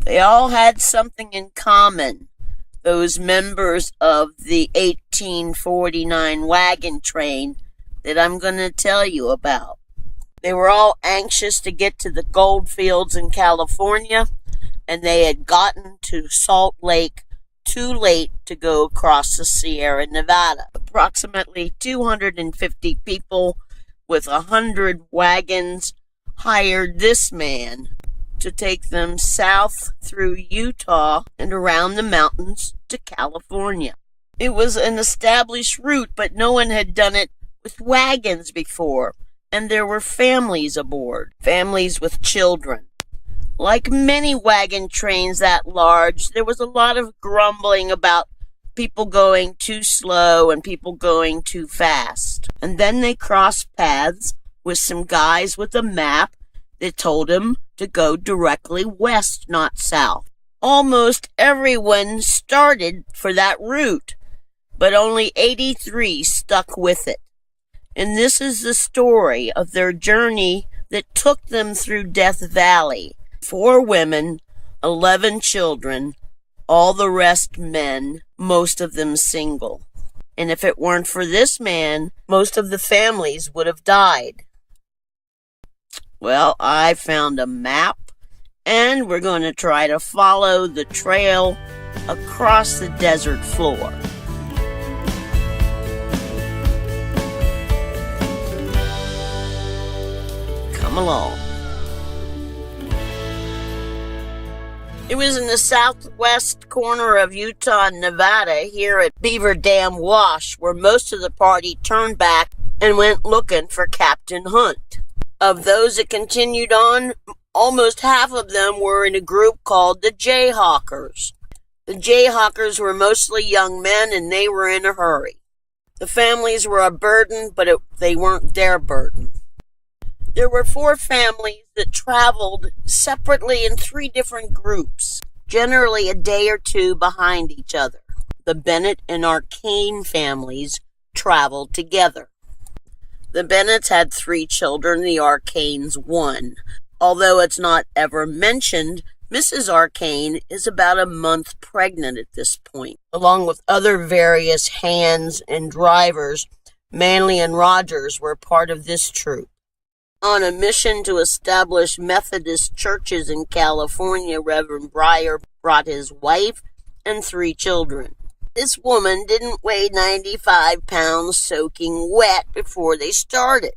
They all had something in common, those members of the 1849 wagon train that I'm going to tell you about. They were all anxious to get to the gold fields in California, and they had gotten to Salt Lake too late to go across the Sierra Nevada. Approximately 250 people with 100 wagons hired this man to take them south through Utah and around the mountains to California. It was an established route, but no one had done it with wagons before, and there were families aboard, families with children. Like many wagon trains that large, there was a lot of grumbling about people going too slow and people going too fast. And then they crossed paths with some guys with a map that told them to go directly west, not south. Almost everyone started for that route, but only 83 stuck with it. And this is the story of their journey that took them through Death Valley. 4 women, 11 children, all the rest men, most of them single. And if it weren't for this man, most of the families would have died. Well, I found a map, and we're going to try to follow the trail across the desert floor. Come along. It was in the southwest corner of Utah and Nevada, here at Beaver Dam Wash, where most of the party turned back and went looking for Captain Hunt. Of those that continued on, almost half of them were in a group called the Jayhawkers. The Jayhawkers were mostly young men, and they were in a hurry. The families were a burden, but they weren't their burden. There were 4 families that traveled separately in 3 different groups, generally a day or 2 behind each other. The Bennett-Arcan families traveled together. The Bennetts had 3 children, the Arcans 1. Although it's not ever mentioned, Mrs. Arcan is about a month pregnant at this point. Along with other various hands and drivers, Manley and Rogers were part of this troop. On a mission to establish Methodist churches in California, Reverend Breyer brought his wife and 3 children. This woman didn't weigh 95 pounds soaking wet before they started.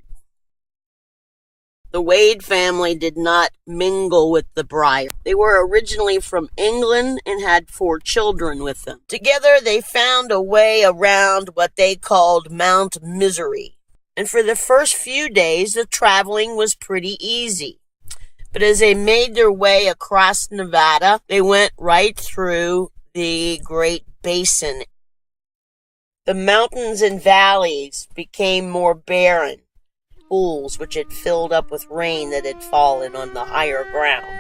The Wade family did not mingle with the Breyer. They were originally from England and had 4 children with them. Together they found a way around what they called Mount Misery. And for the first few days, the traveling was pretty easy. But as they made their way across Nevada, they went right through the Great Basin. The mountains and valleys became more barren, pools which had filled up with rain that had fallen on the higher ground.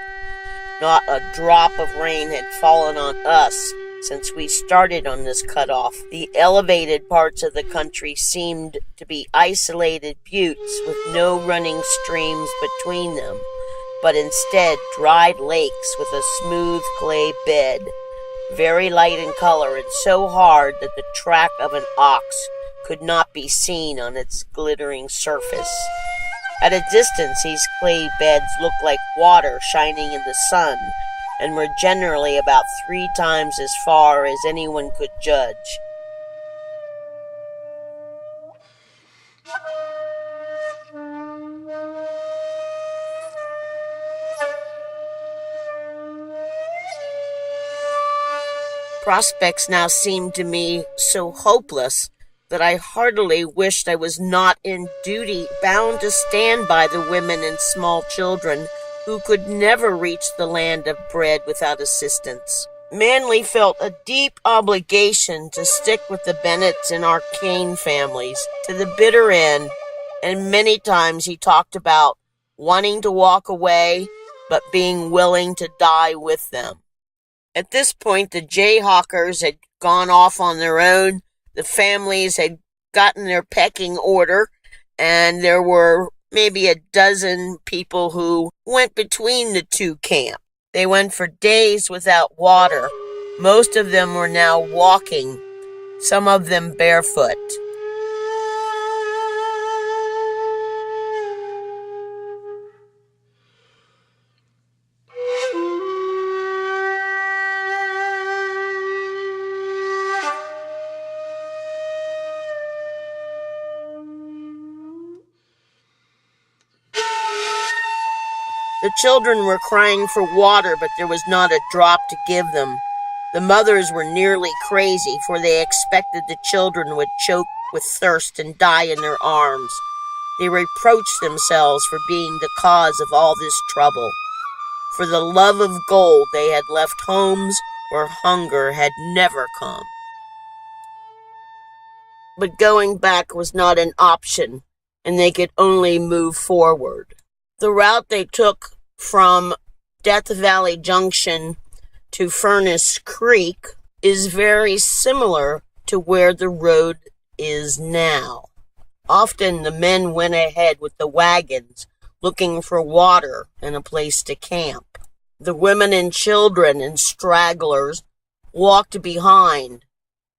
Not a drop of rain had fallen on us since we started on this cutoff. The elevated parts of the country seemed to be isolated buttes with no running streams between them, but instead dried lakes with a smooth clay bed, very light in color and so hard that the track of an ox could not be seen on its glittering surface. At a distance, these clay beds looked like water shining in the sun, and were generally about 3 times as far as anyone could judge. Prospects now seemed to me so hopeless that I heartily wished I was not in duty bound to stand by the women and small children who could never reach the land of bread without assistance. Manley felt a deep obligation to stick with the Bennetts and Arcan families to the bitter end, and many times he talked about wanting to walk away, but being willing to die with them. At this point, the Jayhawkers had gone off on their own. The families had gotten their pecking order, and there were maybe a dozen people who went between the 2 camps. They went for days without water. Most of them were now walking, some of them barefoot. The children were crying for water, but there was not a drop to give them. The mothers were nearly crazy, for they expected the children would choke with thirst and die in their arms. They reproached themselves for being the cause of all this trouble. For the love of gold, they had left homes where hunger had never come. But going back was not an option, and they could only move forward. The route they took from Death Valley Junction to Furnace Creek is very similar to where the road is now. Often the men went ahead with the wagons, looking for water and a place to camp. The women and children and stragglers walked behind,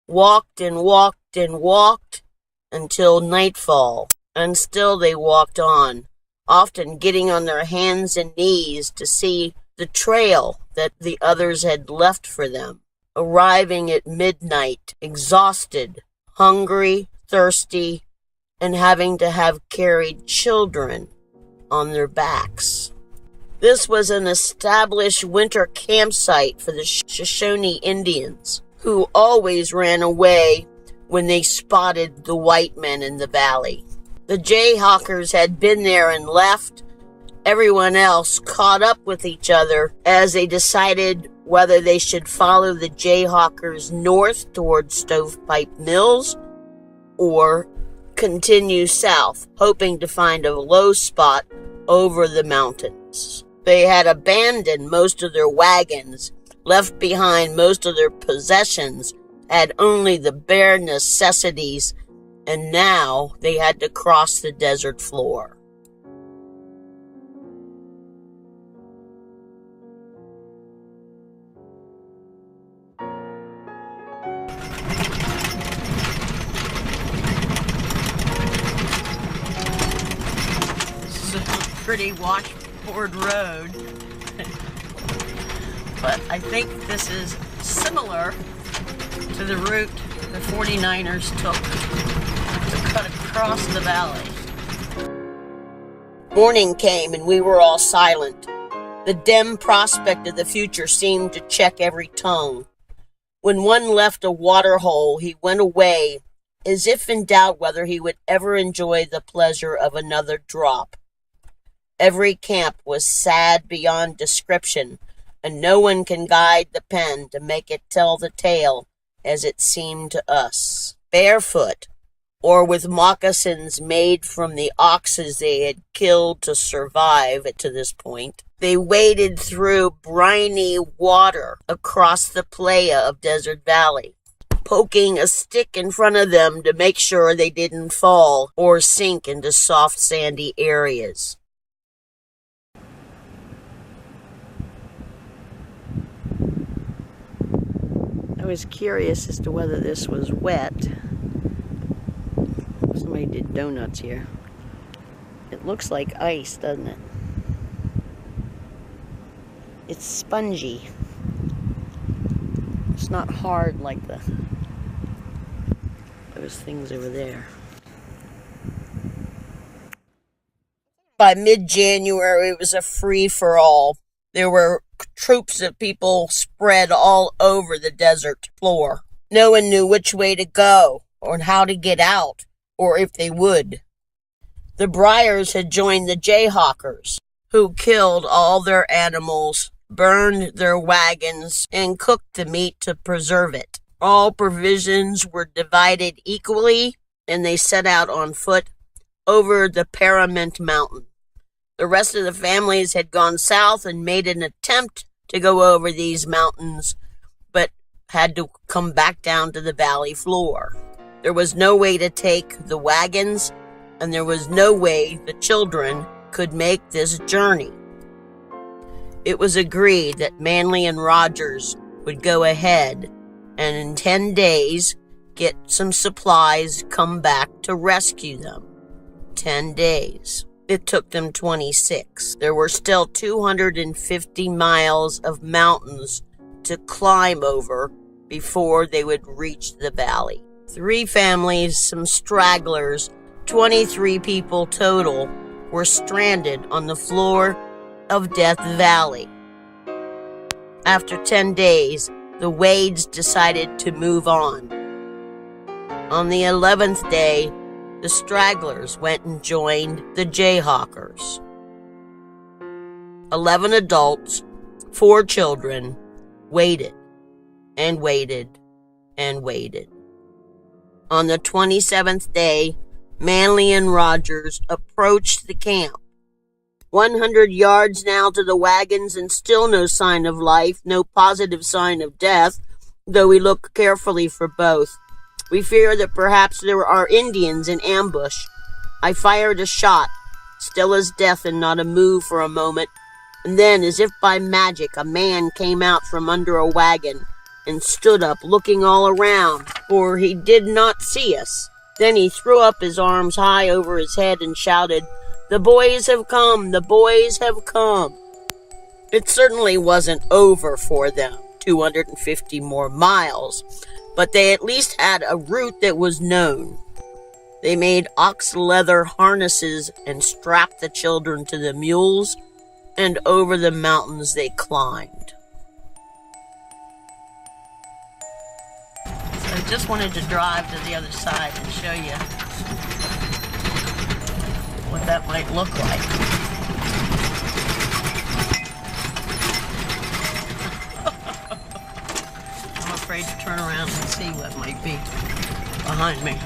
walked and walked and walked until nightfall, and still they walked on, often getting on their hands and knees to see the trail that the others had left for them, arriving at midnight, exhausted, hungry, thirsty, and having to have carried children on their backs. This was an established winter campsite for the Shoshone Indians, who always ran away when they spotted the white men in the valley. The Jayhawkers had been there and left. Everyone else caught up with each other as they decided whether they should follow the Jayhawkers north toward Stovepipe Mills or continue south, hoping to find a low spot over the mountains. They had abandoned most of their wagons, left behind most of their possessions, had only the bare necessities, and now they had to cross the desert floor. This is a pretty washboard road, but I think this is similar to the route the 49ers took to cut across the valley. Morning came and we were all silent. The dim prospect of the future seemed to check every tongue. When one left a water hole, he went away as if in doubt whether he would ever enjoy the pleasure of another drop. Every camp was sad beyond description, and no one can guide the pen to make it tell the tale as it seemed to us. Barefoot, or with moccasins made from the oxes they had killed to survive to this point, they waded through briny water across the playa of Desert Valley, poking a stick in front of them to make sure they didn't fall or sink into soft sandy areas. I was curious as to whether this was wet. Somebody did donuts here. It looks like ice, doesn't it? It's spongy. It's not hard like those things over there. By mid-January, it was a free-for-all. There were troops of people spread all over the desert floor. No one knew which way to go, or how to get out, or if they would. The Briars had joined the Jayhawkers, who killed all their animals, burned their wagons, and cooked the meat to preserve it. All provisions were divided equally, and they set out on foot over the Paramount Mountain. The rest of the families had gone south and made an attempt to go over these mountains, but had to come back down to the valley floor. There was no way to take the wagons, and there was no way the children could make this journey. It was agreed that Manley and Rogers would go ahead and in 10 days get some supplies, come back to rescue them. 10 days. It took them 26. There were still 250 miles of mountains to climb over before they would reach the valley. 3 families, some stragglers, 23 people total were stranded on the floor of Death Valley. After 10 days, the Wades decided to move on. On the 11th day, the stragglers went and joined the Jayhawkers. 11 adults, 4 children, waited and waited and waited. On the 27th day, Manley and Rogers approached the camp. 100 yards now to the wagons and still no sign of life, no positive sign of death, though we look carefully for both. We fear that perhaps there are Indians in ambush. I fired a shot, still as death and not a move for a moment, and then, as if by magic, a man came out from under a wagon and stood up, looking all around, for he did not see us. Then he threw up his arms high over his head and shouted, "The boys have come! The boys have come!" It certainly wasn't over for them, 250 more miles, but they at least had a route that was known. They made ox leather harnesses and strapped the children to the mules, and over the mountains they climbed. So I just wanted to drive to the other side and show you what that might look like. I'm afraid to turn around and see what might be behind me.